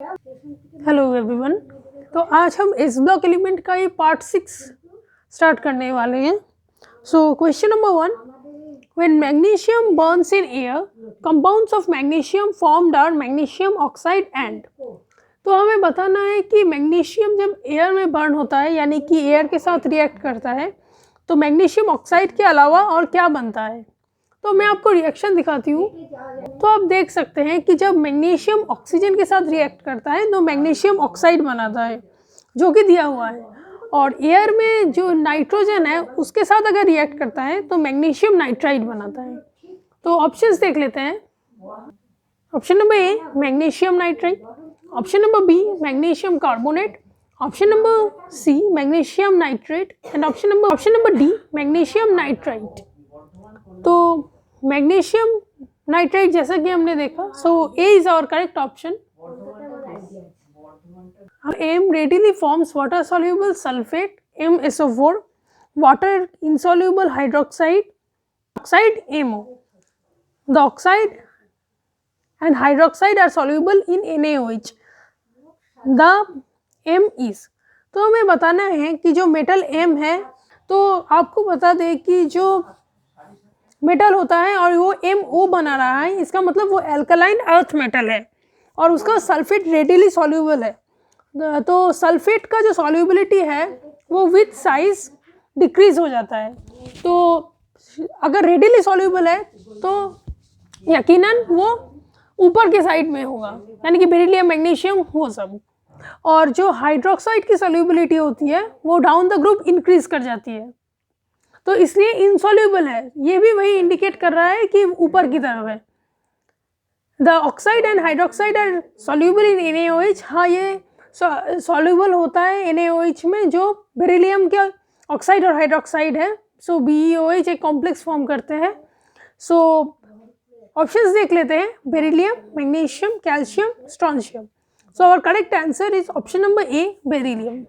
Hello everyone. तो आज हम एस ब्लॉक एलिमेंट का ये पार्ट 6 स्टार्ट करने वाले हैं। So question number 1, when magnesium burns in air compounds of magnesium formed are magnesium oxide and. तो हमें बताना है कि मैग्नीशियम जब एयर में बर्न होता है यानी कि एयर के साथ रिएक्ट करता है तो मैग्नीशियम ऑक्साइड के अलावा और क्या बनता है। तो मैं आपको रिएक्शन दिखाती हूँ। तो आप देख सकते हैं कि जब मैग्नीशियम ऑक्सीजन के साथ रिएक्ट करता है तो मैग्नीशियम ऑक्साइड बनाता है जो कि दिया हुआ है, और एयर में जो नाइट्रोजन है उसके साथ अगर रिएक्ट करता है तो मैग्नीशियम नाइट्राइड बनाता है। तो ऑप्शंस देख लेते हैं। Option number A magnesium nitride, option number B magnesium carbonate, option number C magnesium nitrate and option number D magnesium nitrite. तो मैग्नीशियम नाइट्राइट जैसा कि हमने देखा, so A is our correct option. M readily forms water soluble sulfate MSO4, water insoluble hydroxide oxide MO. The oxide and hydroxide are soluble in NaOH. The M is, तो हमें बताना है कि जो मेटल M है, तो आपको बता दें कि जो मेटल होता है और वो MO बना रहा है, इसका मतलब वो एल्कलाइन अर्थ मेटल है और उसका सल्फेट रेडिली सॉल्यूबल है। तो सल्फेट का जो सॉल्युबिलिटी है वो विथ साइज डिक्रीज हो जाता है। तो अगर रेडिली सॉल्यूबल है तो यकीनन वो ऊपर के साइड में होगा, यानी कि बेरिलियम मैग्नीशियम वो सब। और जो हाइड्रोक्साइड की सॉल्युबिलिटी होती है वो डाउन द ग्रुप इंक्रीज कर जाती है, तो इसलिए इनसॉल्यूबल है। ये भी वही इंडिकेट कर रहा है कि ऊपर की तरफ है। The oxide and hydroxide are soluble in NaOH। हाँ, ये सॉल्यूबल होता है NaOH में जो बेरिलियम के ऑक्साइड और हाइड्रोक्साइड है। सो BeOH एक कॉम्प्लेक्स फॉर्म करते हैं। सो ऑप्शंस देख लेते हैं, beryllium, magnesium, calcium, strontium. So our correct answer is option number A beryllium.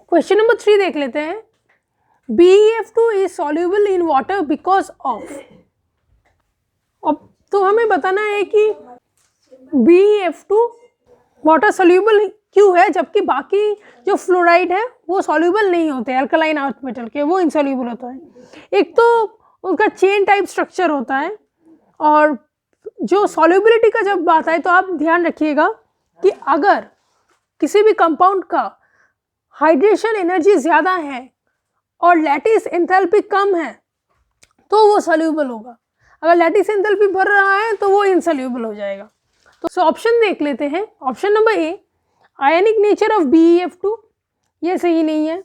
Question number 3 देख लेते हैं। BeF2 is soluble in water because of. अब तो हमें बताना है कि BeF2 वाटर सॉल्यूबल क्यों है जबकि बाकी जो फ्लोराइड है वो सॉल्यूबल नहीं होते, अल्कलाइन अर्थ मेटल के वो इनसॉल्यूबल होता है। एक तो उनका चेन टाइप स्ट्रक्चर होता है, और जो सॉल्युबिलिटी का जब बात आए तो आप ध्यान रखिएगा कि अगर किसी भी कंपाउंड का हाइड्रेशन एनर्जी ज़्यादा है और लैटिस एंथैल्पी कम है तो वो सॉल्यूबल होगा। अगर लैटिस एंथैल्पी बढ़ रहा है तो वो इनसॉल्यूबल हो जाएगा। तो ऑप्शन देख लेते हैं। Option number A ionic nature of BeF2, ये सही नहीं है।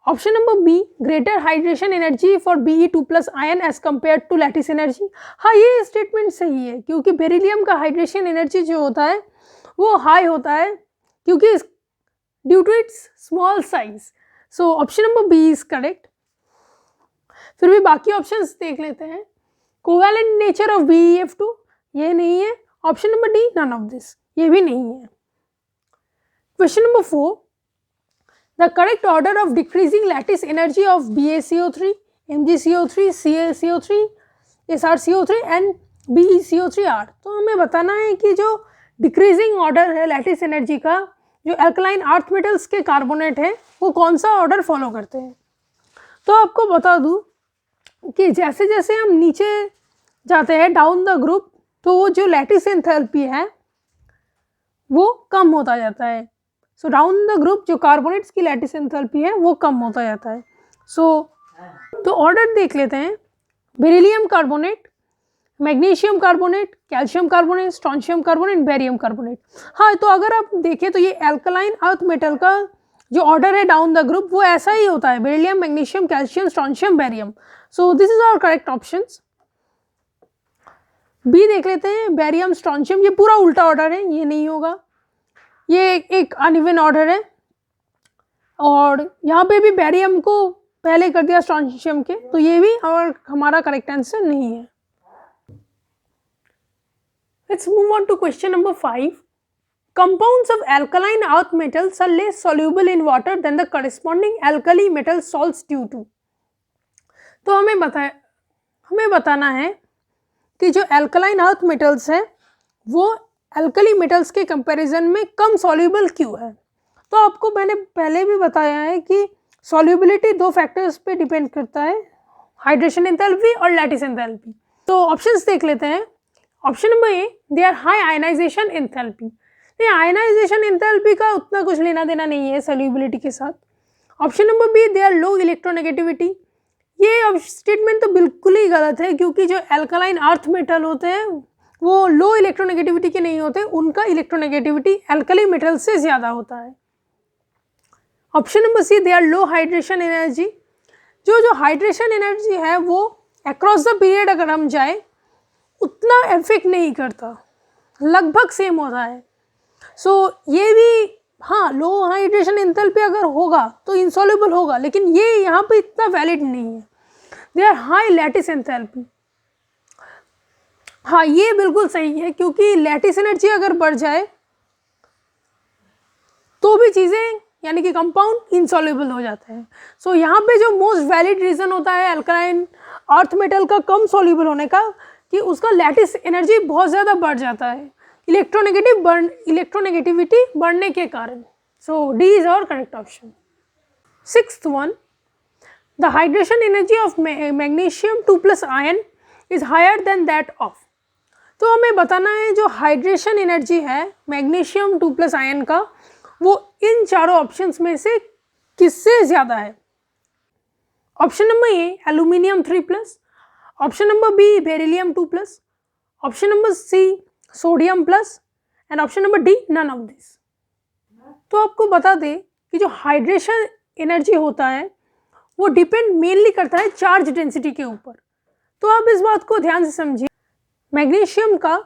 Option number B greater hydration energy for Be2+ ion as compare to lattice energy. हाँ, ये स्टेटमेंट सही है क्योंकि बेरिलियम का हाइड्रेशन एनर्जी जो होता है वो हाई होता है क्योंकि due to its small size. So option number B is correct. फिर भी बाकी ऑप्शंस देख लेते हैं। कोवैलेंट नेचर ऑफ BeF2, ये नहीं है। Option number D none of this, ये भी नहीं है। Question number 4, the correct order of decreasing lattice energy of BaCO3, MgCO3, CaCO3, SrCO3 and BeCO3R। तो हमें बताना है कि जो डिक्रीजिंग ऑर्डर है लैटिस एनर्जी का, जो अल्कलाइन अर्थ मेटल्स के कार्बोनेट है वो कौन सा ऑर्डर फॉलो करते हैं। तो आपको बता दूं कि जैसे जैसे हम नीचे जाते हैं डाउन द ग्रुप, तो वो जो लैटिस एंथैल्पी है वो कम होता जाता है। सो डाउन द ग्रुप जो कार्बोनेट्स की लैटिस एंथैल्पी है वो कम होता जाता है। तो ऑर्डर देख लेते हैं। Beryllium carbonate, magnesium carbonate, calcium carbonate, strontium carbonate, barium carbonate. हाँ, तो अगर आप देखें तो ये एल्कलाइन अर्थ मेटल का जो ऑर्डर है डाउन द ग्रुप वो ऐसा ही होता है, beryllium, magnesium, calcium, strontium, barium. So this is our correct options. B देख लेते हैं, बेरियम, स्ट्रोंशियम, ये पूरा उल्टा ऑर्डर है, ये नहीं होगा। ये एक अनइवन ऑर्डर है और यहाँ पे भी बेरियम को पहले कर दिया स्ट्रोंशियम के, तो ये भी और हमारा करेक्ट आंसर नहीं है। Let's move on to question number 5। Compounds of alkaline earth metals are less soluble in water than the corresponding alkali metal salts due to। तो हमें बताना है कि जो एल्कलाइन अर्थ मेटल्स है वो एल्कली मेटल्स के कंपैरिजन में कम सॉल्युबल क्यों है? तो आपको मैंने पहले भी बताया है कि सॉल्युबिलिटी दो फैक्टर्स पे डिपेंड करता है, हाइड्रेशन एंथैल्पी और लैटिस एंथैल्पी। तो ऑप्शंस देख लेते हैं। Option number A, they are high ionization enthalpy. नहीं, आयनाइजेशन एंथैल्पी का उतना कुछ लेना देना नहीं है सॉल्युबिलिटी के साथ। Option number B, they are low electronegativity. ये स्टेटमेंट तो बिल्कुल ही गलत है, क्योंकि जो एल्कलाइन अर्थ मेटल होते हैं वो लो इलेक्ट्रोनेगेटिविटी के नहीं होते, उनका इलेक्ट्रोनेगेटिविटी एल्कली मेटल से ज़्यादा होता है। Option number C, they are low hydration energy. जो हाइड्रेशन एनर्जी है वो अक्रॉस द पीरियड अगर हम जाए उतना इफेक्ट नहीं करता, लगभग सेम होता है। सो ये भी, हाँ, लो हाइड्रेशन एंथैल्पी अगर होगा तो इंसॉल्युबल होगा, लेकिन ये यहाँ पे इतना वैलिड नहीं है। They are high lattice enthalpy. हाँ, ये बिल्कुल सही है, क्योंकि लैटिस एनर्जी अगर बढ़ जाए तो भी चीज़ें यानी कि कंपाउंड इंसॉल्युबल हो जाते हैं। सो यहाँ पे जो मोस्ट वैलिड रीज़न होता है अल्कलाइन अर्थ मेटल का कम सॉल्युबल होने का, कि उसका लैटिस एनर्जी बहुत ज़्यादा बढ़ जाता है इलेक्ट्रोनेगेटिविटी बढ़ने के कारण। So D is our correct option. Sixth one, the hydration energy of magnesium 2+ ion is higher than that of. तो हमें बताना है जो हाइड्रेशन एनर्जी है मैग्नीशियम 2+ आयन का, वो इन चारों ऑप्शंस में से किससे ज़्यादा है? Option number A, aluminium 3+, option number B, beryllium 2+, option number C, sodium plus, and option number D, none of this. तो आपको बता दें कि जो हाइड्रेशन एनर्जी होता है वो डिपेंड मेनली करता है चार्ज डेंसिटी के ऊपर। तो आप इस बात को ध्यान से समझिए, मैग्नीशियम का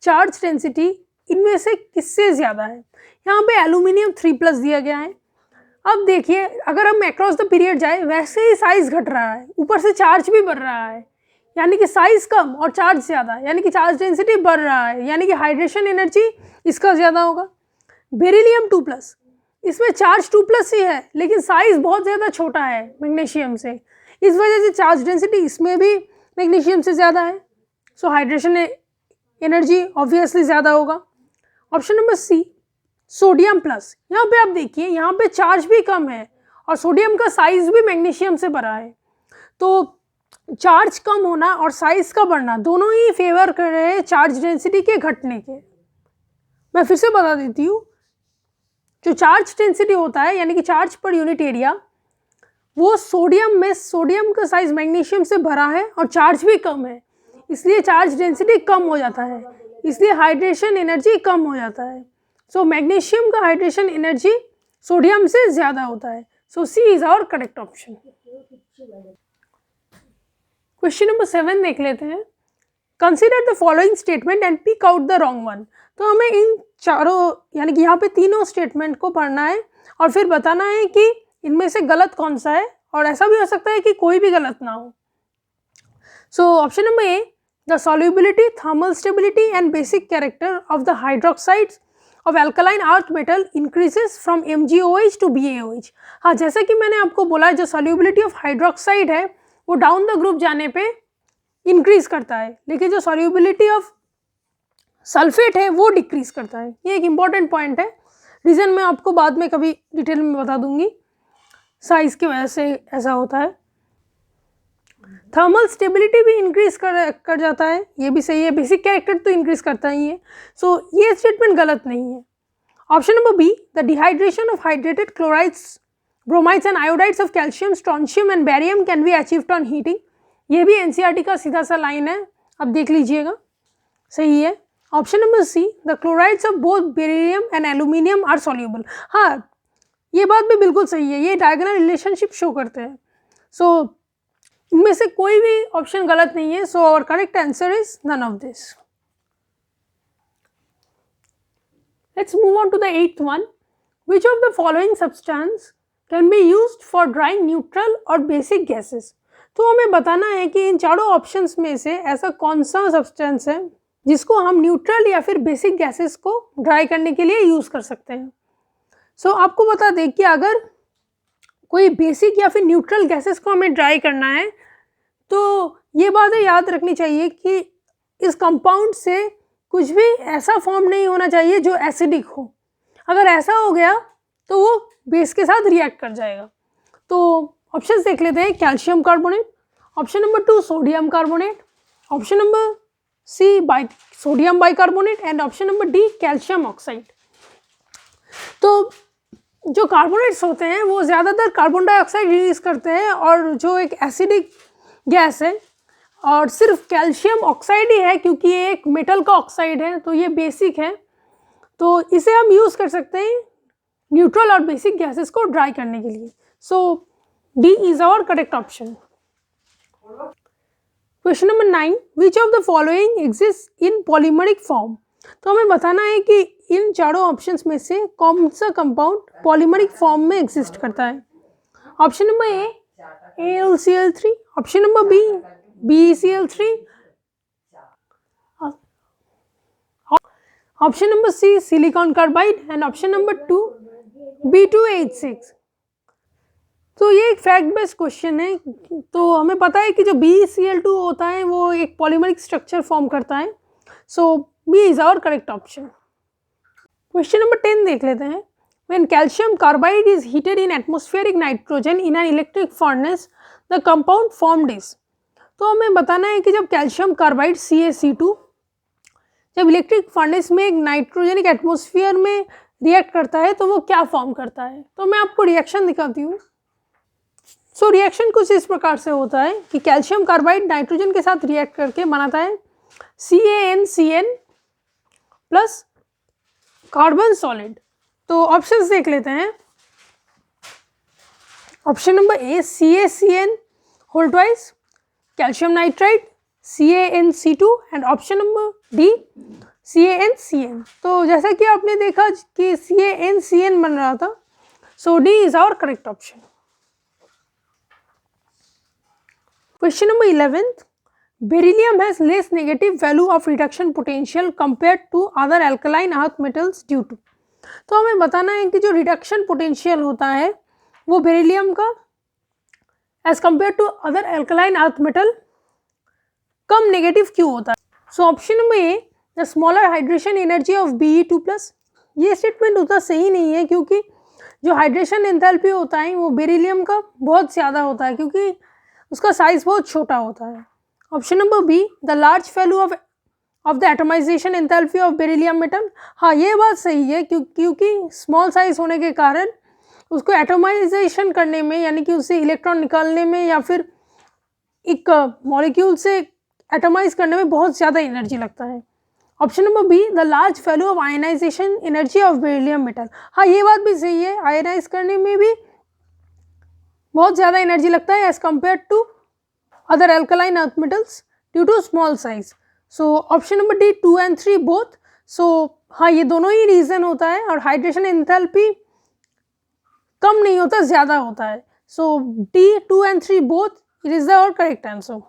चार्ज डेंसिटी इनमें से किससे ज़्यादा है? यहाँ पे एल्यूमिनियम 3+ दिया गया है। अब देखिए, अगर हम अक्रॉस द पीरियड जाए वैसे ही साइज़ घट रहा है, ऊपर से चार्ज भी बढ़ रहा है, यानी कि साइज़ कम और चार्ज ज़्यादा, यानी कि चार्ज डेंसिटी बढ़ रहा है, यानी कि हाइड्रेशन एनर्जी इसका ज़्यादा होगा। बेरिलियम 2+, इसमें चार्ज 2+ ही है, लेकिन साइज़ बहुत ज़्यादा छोटा है मैग्नीशियम से, इस वजह से चार्ज डेंसिटी इसमें भी मैग्नीशियम से ज़्यादा है। सो हाइड्रेशन एनर्जी ऑब्वियसली ज़्यादा होगा। Option number C, sodium plus. यहाँ पे आप देखिए, यहाँ पे चार्ज भी कम है और सोडियम का साइज़ भी मैग्नीशियम से बड़ा है, तो चार्ज कम होना और साइज़ का बढ़ना दोनों ही फेवर कर रहे हैं चार्ज डेंसिटी के घटने के। मैं फिर से बता देती हूँ, जो चार्ज डेंसिटी होता है यानी कि चार्ज पर यूनिट एरिया, वो सोडियम का साइज़ मैग्नीशियम से भरा है और चार्ज भी कम है, इसलिए चार्ज डेंसिटी कम हो जाता है, इसलिए हाइड्रेशन एनर्जी कम हो जाता है। सो मैग्नीशियम का हाइड्रेशन एनर्जी सोडियम से ज़्यादा होता है। So C is our correct option. Question number 7 देख लेते हैं। Consider the following statement and pick out the wrong one. तो हमें इन चारों यानी कि यहाँ पे तीनों स्टेटमेंट को पढ़ना है और फिर बताना है कि इनमें से गलत कौन सा है, और ऐसा भी हो सकता है कि कोई भी गलत ना हो। So option number A, the solubility, thermal stability and basic character of the hydroxides of alkaline earth metal increases from MgOH to BaOH। हाँ, जैसे कि मैंने आपको बोला, जो सॉल्युबिलिटी ऑफ हाइड्रोक्साइड है वो डाउन द ग्रुप जाने पे इंक्रीज करता है, लेकिन जो सॉल्युबिलिटी ऑफ सल्फेट है वो डिक्रीज करता है। ये एक इंपॉर्टेंट पॉइंट है, रीज़न मैं आपको बाद में कभी डिटेल में बता दूंगी, साइज की वजह से ऐसा होता है। थर्मल स्टेबिलिटी भी इंक्रीज कर जाता है, ये भी सही है। बेसिक कैरेक्टर तो इंक्रीज करता ही है, सो ये स्टेटमेंट गलत नहीं है। Option number B, the dehydration of hydrated chlorides, bromides and iodides of calcium, strontium and barium can be achieved on heating. ये भी NCERT का सीधा सा लाइन है, अब देख लीजिएगा, सही है। Option number C, the chlorides of both beryllium and aluminium are soluble. हाँ, ये बात भी बिल्कुल सही है, ये डायगोनल रिलेशनशिप शो करते हैं। सो इनमें से कोई भी ऑप्शन गलत नहीं है। So our correct answer is none of this. Let's move on to the 8th one. Which of the following substance can be used for drying neutral और बेसिक गैसेस। तो हमें बताना है कि इन चारों ऑप्शंस में से ऐसा कौन सा सब्सटेंस है जिसको हम न्यूट्रल या फिर बेसिक गैसेस को ड्राई करने के लिए यूज़ कर सकते हैं। सो आपको बता दें कि अगर कोई बेसिक या फिर न्यूट्रल गैसेस को हमें ड्राई करना है तो ये बातें याद रखनी चाहिए कि इस कंपाउंड से कुछ भी ऐसा फॉर्म नहीं होना चाहिए जो एसिडिक हो। अगर ऐसा हो गया तो वो बेस के साथ रिएक्ट कर जाएगा। तो ऑप्शंस देख लेते हैं। Calcium carbonate, option number 2 sodium carbonate, option number C sodium bicarbonate and option number D calcium oxide. तो जो कार्बोनेट्स होते हैं वो ज़्यादातर कार्बन डाइऑक्साइड रिलीज करते हैं और जो एक एसिडिक गैस है, और सिर्फ कैल्शियम ऑक्साइड ही है क्योंकि ये एक मेटल का ऑक्साइड है, तो ये बेसिक है। तो इसे हम यूज़ कर सकते हैं न्यूट्रल और बेसिक गैसेस को ड्राई करने के लिए। So D is our correct option. Question number 9, which of the following exist in polymeric form. तो हमें बताना है कि इन चारों ऑप्शंस में से कौन सा कंपाउंड पॉलीमरिक फॉर्म में एग्जिस्ट करता है। Option number A AlCl3, option number B BeCl3, option number C silicon carbide and option number 2 B2H6। तो ये एक फैक्ट बेस्ड क्वेश्चन है। तो हमें पता है कि जो BeCl2 होता है वो एक पॉलीमरिक स्ट्रक्चर फॉर्म करता है। So B is our correct option. Question number 10 देख लेते हैं। When calcium carbide is heated in atmospheric nitrogen in an electric furnace, the compound formed is। तो हमें बताना है कि जब कैल्शियम कार्बाइड CaC2 जब इलेक्ट्रिक फर्नेस में एक नाइट्रोजनिक एटमॉस्फेयर में रिएक्ट करता है तो वो क्या फॉर्म करता है। तो मैं आपको रिएक्शन दिखाती हूँ। सो रिएक्शन कुछ इस प्रकार से होता है कि कैल्शियम कार्बाइड नाइट्रोजन के साथ रिएक्ट करके बनाता है CaNCN प्लस कार्बन सॉलिड। तो ऑप्शंस देख लेते हैं। Option number A CaCN whole twice, calcium nitride CaNC2 and option number D CaNCN। तो जैसा कि आपने देखा कि CaNCN बन रहा था, so D is our correct option. Question number 11, beryllium has less negative value of reduction potential compared to other alkaline earth metals due to. तो हमें बताना है कि जो रिडक्शन पोटेंशियल होता है वो बेरिलियम का as compare to other alkaline earth metal कम नेगेटिव क्यों होता है। So option number A the smaller hydration energy of Be2+। ये स्टेटमेंट उतना सही नहीं है क्योंकि जो हाइड्रेशन एंथैल्पी होता है वो बेरिलियम का बहुत ज़्यादा होता है क्योंकि उसका साइज बहुत छोटा होता है। Option number B the large value of the atomization enthalpy of beryllium metal. हाँ, ये बात सही है क्योंकि स्मॉल साइज होने के कारण उसको एटमाइजेशन करने में, यानी कि उससे इलेक्ट्रॉन निकालने में या फिर एक मॉलिक्यूल से एटमाइज करने में बहुत ज़्यादा एनर्जी लगता है। Option number B the large value of ionization energy of beryllium metal. हाँ, ये बात भी सही है, आयनाइज करने में भी बहुत ज़्यादा एनर्जी लगता है as compare to other alkaline earth metals due to small size. So option number D 2 and 3 both. So हाँ, ये दोनों ही रीज़न होता है और हाइड्रेशन एंथैल्पी कम नहीं होता, ज़्यादा होता है। So D 2 and 3 both, it is the correct answer.